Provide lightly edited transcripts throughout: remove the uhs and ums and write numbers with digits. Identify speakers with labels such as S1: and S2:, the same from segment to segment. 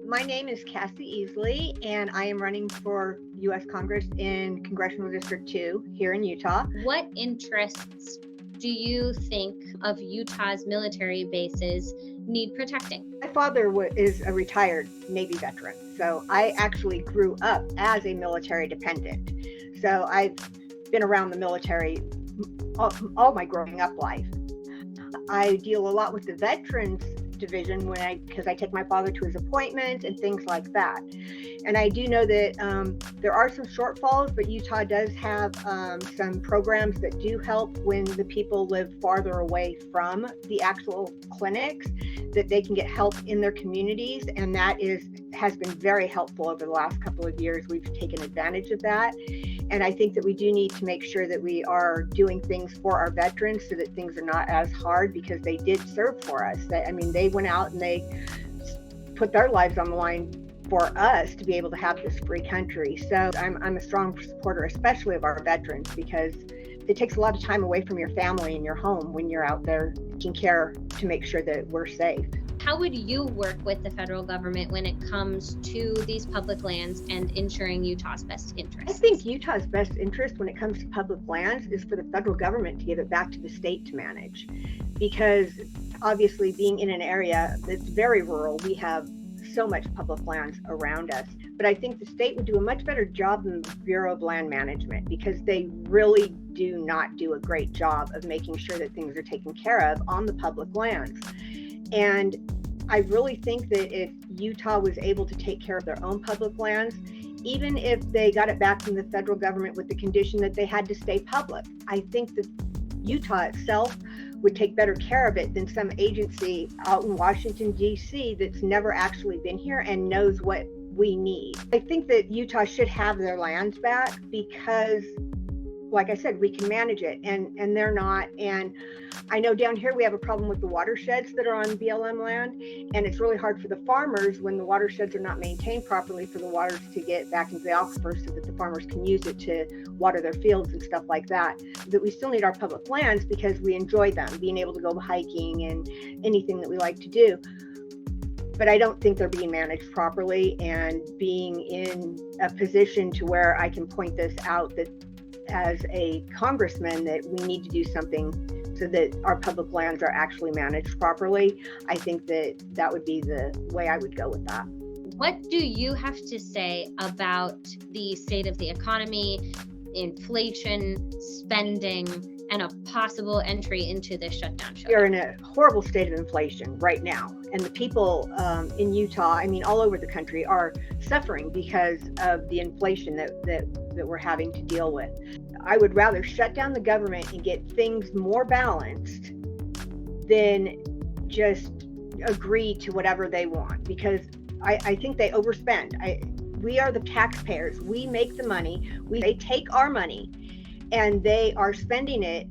S1: My name is Cassie Easley, and I am running for U.S. Congress in Congressional District 2 here in Utah.
S2: What interests do you think of Utah's military bases need protecting?
S1: My father is a retired Navy veteran, so I actually grew up as a military dependent. So I've been around the military all my growing up life. I deal a lot with the Veterans Division because I take my father to his appointments and things like that. And I do know that there are some shortfalls, but Utah does have some programs that do help when the people live farther away from the actual clinics, that they can get help in their communities. And that has been very helpful over the last couple of years. We've taken advantage of that. And I think that we do need to make sure that we are doing things for our veterans so that things are not as hard, because they did serve for us. They went out and they put their lives on the line for us to be able to have this free country. So I'm a strong supporter, especially of our veterans, because it takes a lot of time away from your family and your home when you're out there taking care to make sure that we're safe.
S2: How would you work with the federal government when it comes to these public lands and ensuring Utah's best interests?
S1: I think Utah's best interest when it comes to public lands is for the federal government to give it back to the state to manage. Because obviously, being in an area that's very rural, we have so much public lands around us. But I think the state would do a much better job than the Bureau of Land Management, because they really do not do a great job of making sure that things are taken care of on the public lands. And I really think that if Utah was able to take care of their own public lands, even if they got it back from the federal government with the condition that they had to stay public, I think that Utah itself would take better care of it than some agency out in Washington, D.C. that's never actually been here and knows what we need. I think that Utah should have their lands back because, like I said, we can manage it, and they're not. And I know down here we have a problem with the watersheds that are on BLM land, and it's really hard for the farmers when the watersheds are not maintained properly for the waters to get back into the aquifer so that the farmers can use it to water their fields and stuff like that. But we still need our public lands because we enjoy them, being able to go hiking and anything that we like to do. But I don't think they're being managed properly, and being in a position to where I can point this out, that as a congressman, that we need to do something so that our public lands are actually managed properly. I think that would be the way I would go with that.
S2: What do you have to say about the state of the economy, inflation, spending, and a possible entry into this shutdown?
S1: We're in a horrible state of inflation right now. And the people in Utah, all over the country, are suffering because of the inflation that we're having to deal with. I would rather shut down the government and get things more balanced than just agree to whatever they want, because I think they overspend. We are the taxpayers. We make the money. They take our money and they are spending it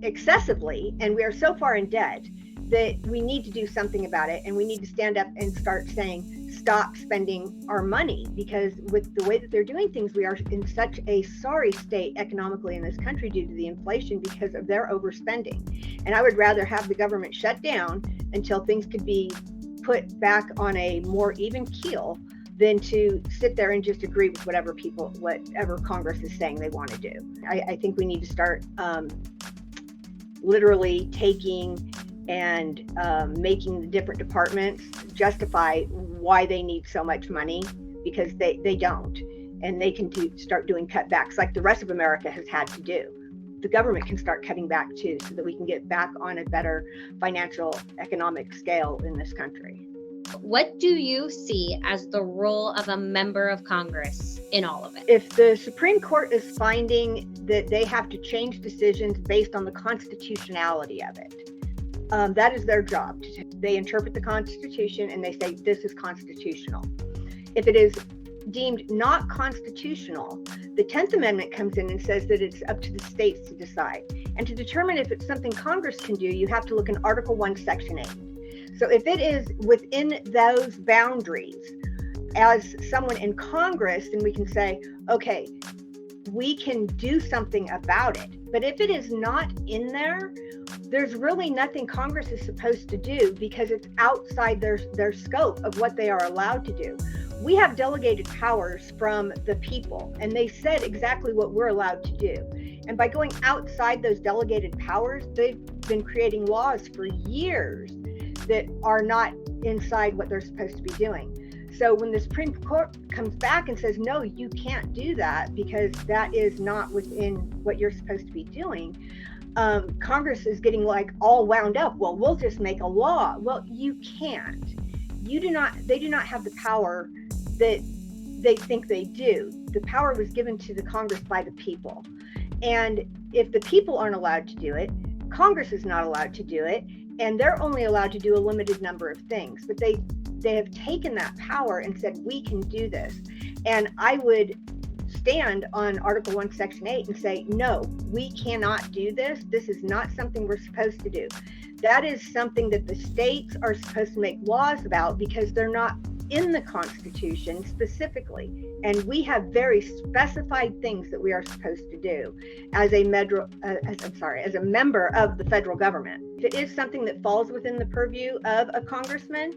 S1: excessively, and we are so far in debt that we need to do something about it, and we need to stand up and start saying, stop spending our money, because with the way that they're doing things, we are in such a sorry state economically in this country due to the inflation because of their overspending. And I would rather have the government shut down until things could be put back on a more even keel than to sit there and just agree with whatever Congress is saying they want to do. I think we need to start literally taking and making the different departments justify why they need so much money, because they don't. And they can start doing cutbacks like the rest of America has had to do. The government can start cutting back too, so that we can get back on a better financial economic scale in this country.
S2: What do you see as the role of a member of Congress in all of it?
S1: If the Supreme Court is finding that they have to change decisions based on the constitutionality of it, that is their job. They interpret the Constitution and they say this is constitutional. If it is deemed not constitutional, the 10th Amendment comes in and says that it's up to the states to decide. And to determine if it's something Congress can do, you have to look in Article 1, Section 8. So if it is within those boundaries, as someone in Congress, then we can say, okay, we can do something about it. But if it is not in there, there's really nothing Congress is supposed to do because it's outside their scope of what they are allowed to do. We have delegated powers from the people, and they said exactly what we're allowed to do. And by going outside those delegated powers, they've been creating laws for years that are not inside what they're supposed to be doing. So when the Supreme Court comes back and says, no, you can't do that because that is not within what you're supposed to be doing, Congress is getting like all wound up. Well, we'll just make a law. Well, you can't. They do not have the power that they think they do. The power was given to the Congress by the people. And if the people aren't allowed to do it, Congress is not allowed to do it. And they're only allowed to do a limited number of things. But they have taken that power and said, we can do this. And I would stand on Article 1, Section 8 and say, no, we cannot do this. This is not something we're supposed to do. That is something that the states are supposed to make laws about because they're not in the Constitution specifically. And we have very specified things that we are supposed to do as a member of the federal government. If it is something that falls within the purview of a congressman,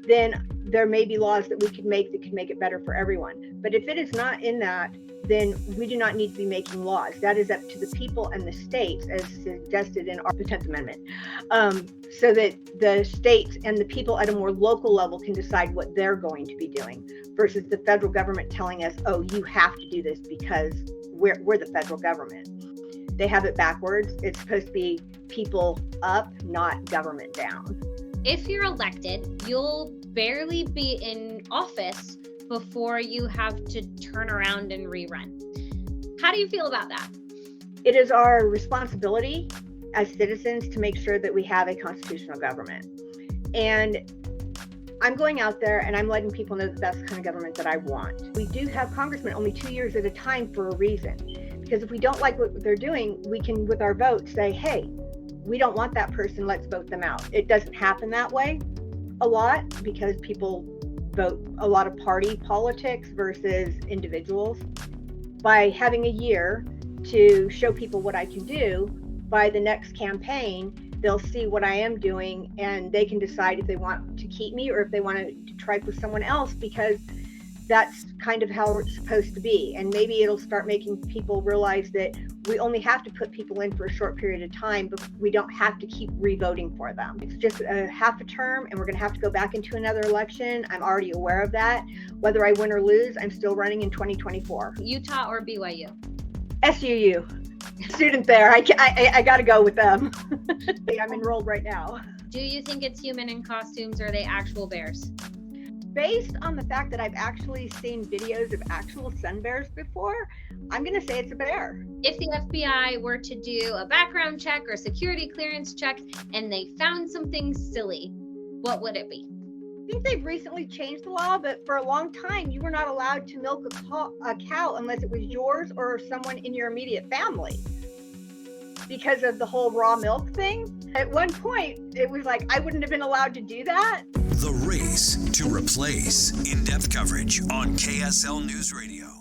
S1: then there may be laws that we could make that could make it better for everyone. But if it is not in that, then we do not need to be making laws. That is up to the people and the states, as suggested in the 10th Amendment, so that the states and the people at a more local level can decide what they're going to be doing versus the federal government telling us, oh, you have to do this because we're the federal government. They have it backwards. It's supposed to be people up, not government down.
S2: If you're elected, you'll barely be in office before you have to turn around and rerun. How do you feel about that?
S1: It is our responsibility as citizens to make sure that we have a constitutional government. And I'm going out there and I'm letting people know that that's the kind of government that I want. We do have congressmen only 2 years at a time for a reason. Because if we don't like what they're doing, we can, with our vote, say, hey, we don't want that person, let's vote them out. It doesn't happen that way a lot because people vote a lot of party politics versus individuals. By having a year to show people what I can do, by the next campaign, they'll see what I am doing and they can decide if they want to keep me or if they want to try with someone else, because that's kind of how it's supposed to be. And maybe it'll start making people realize that we only have to put people in for a short period of time, but we don't have to keep re-voting for them. It's just a half a term and we're going to have to go back into another election. I'm already aware of that. Whether I win or lose, I'm still running in 2024.
S2: Utah or BYU?
S1: SUU. Student there. I got to go with them. I'm enrolled right now.
S2: Do you think it's human in costumes or are they actual bears?
S1: Based on the fact that I've actually seen videos of actual sun bears before, I'm going to say it's a bear.
S2: If the FBI were to do a background check or security clearance check and they found something silly, what would it be?
S1: I think they've recently changed the law, but for a long time, you were not allowed to milk a cow unless it was yours or someone in your immediate family because of the whole raw milk thing. At one point, it was like I wouldn't have been allowed to do that.
S3: The race to replace. In-depth coverage on KSL News Radio.